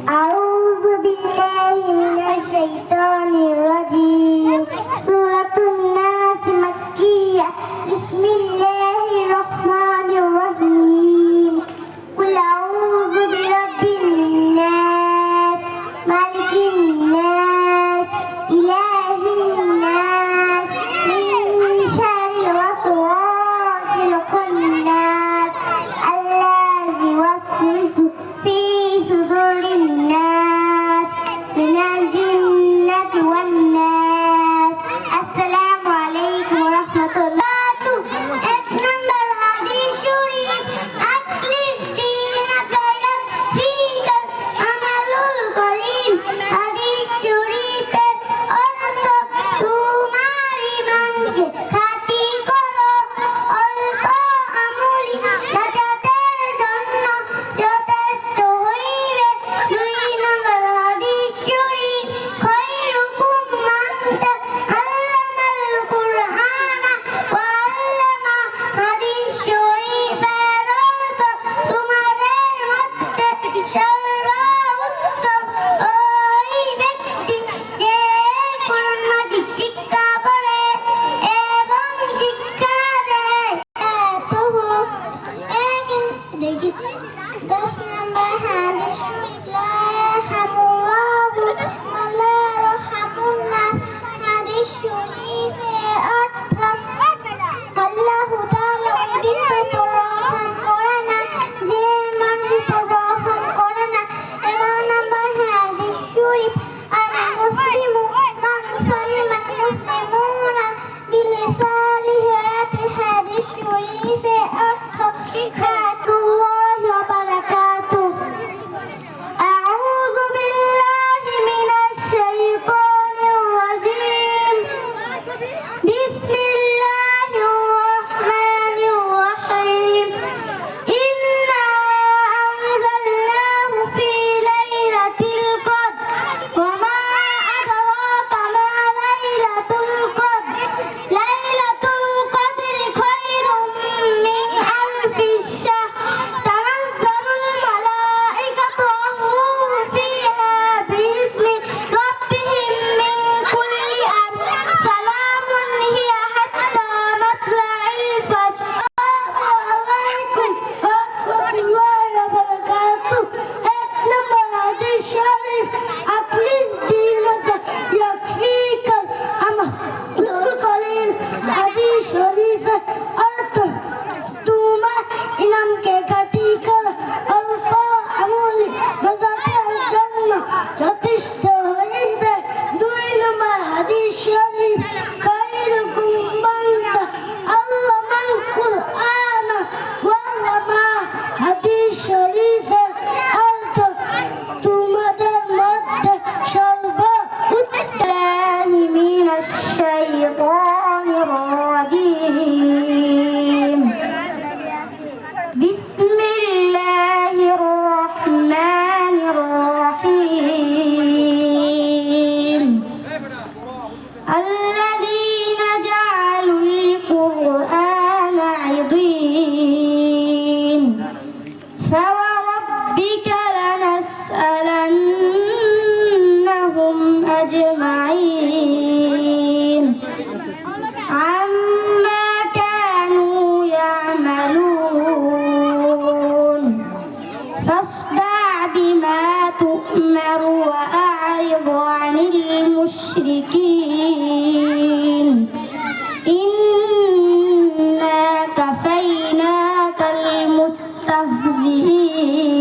أعوذ بالله من الشيطان الرجيم سورة الناس مكية بسم الله الرحمن الرحيم قل أعوذ برب الناس مالك الناس إله الناس من شر الوسواس الخناس الذي يوسوس في صدور الناس من الجنة والناس السلام عليكم ورحمة الله এক নম্বর হাদিস শরীফ আকলিস দীনকা ইয়াকফিকা আমালুল কলিল হাদিস শরীফের অর্থ তোমার ঈমানকে খাঁটি করো অল্প আমলি নাজাতের জন্য যথেষ্ট হইবে দুই নম্বর হাদিস শরীফ খায়রুকুম মান তাআল্লামাল কুরআনা ওয়া আল্লামা হাদিস শরীফের অর্থ তোমাদের মধ্যে সর্বোত্তম ওই ব্যক্তি যে কোরআন মাজিদ শিক্ষা করে এবং শিক্ষা দেয় দেখি 10 নম্বর হাদিস শরীফ লা ইয়ারহামুল্লাহু ওয়ালা ইয়ারহামুন্না হাদিস শরীফের অর্থ আল্লাহ তাআলা ওই ব্যক্তির উপর রহম করে না যে মানুষের উপর রহম করে না 11 নম্বর হাদিস শরীফ আল মুসলিমু মান সালিমাল মুসলিমুনা বিলিসানিহি হাদিস শরীফের অর্থ খাতুল্লাহি ওয়া বারাকাতুহু أعوذ بالله من الشيطان الرجيم بسم الله الرحمن الرحيم إنا أنزلناه في ليلة القدر وما أدراك ما ليلة القدر ليلة القدر خير من ألف الشهر تنزل الملائكة والروح فيها بإذن ربهم من كل أمر سلام هي حتى مطلع الفجر السلام عليكم ورحمة الله وبركاته এক নম্বর হাদিস শরীফ আকলিস দীনকা ইয়াকফিকা আমালুল কলিল হাদিস শরীফের অর্থ তোমার ইমানকে খাঁটি করো অল্প আমলি নাজাতের জন্য যথেষ্ট হইবে দুই নম্বর হাদিস শরীফ খায়রুকুম মান তাআল্লামাল কুরআনা ওয়া আল্লামা হাদিস শরীফের অর্থ তোমাদের মধ্যে সর্বোত্তম মিনাশ শাইতানির রাজিম বিসমিল্লাহির রহমানির রহিম الذين جعلوا القرآن عضين فوربك لنسألنهم أجمعين عما كانوا يعملون فاصدع بما تؤمر وأعرض عن المشركين إنا كفيناك المستهزئين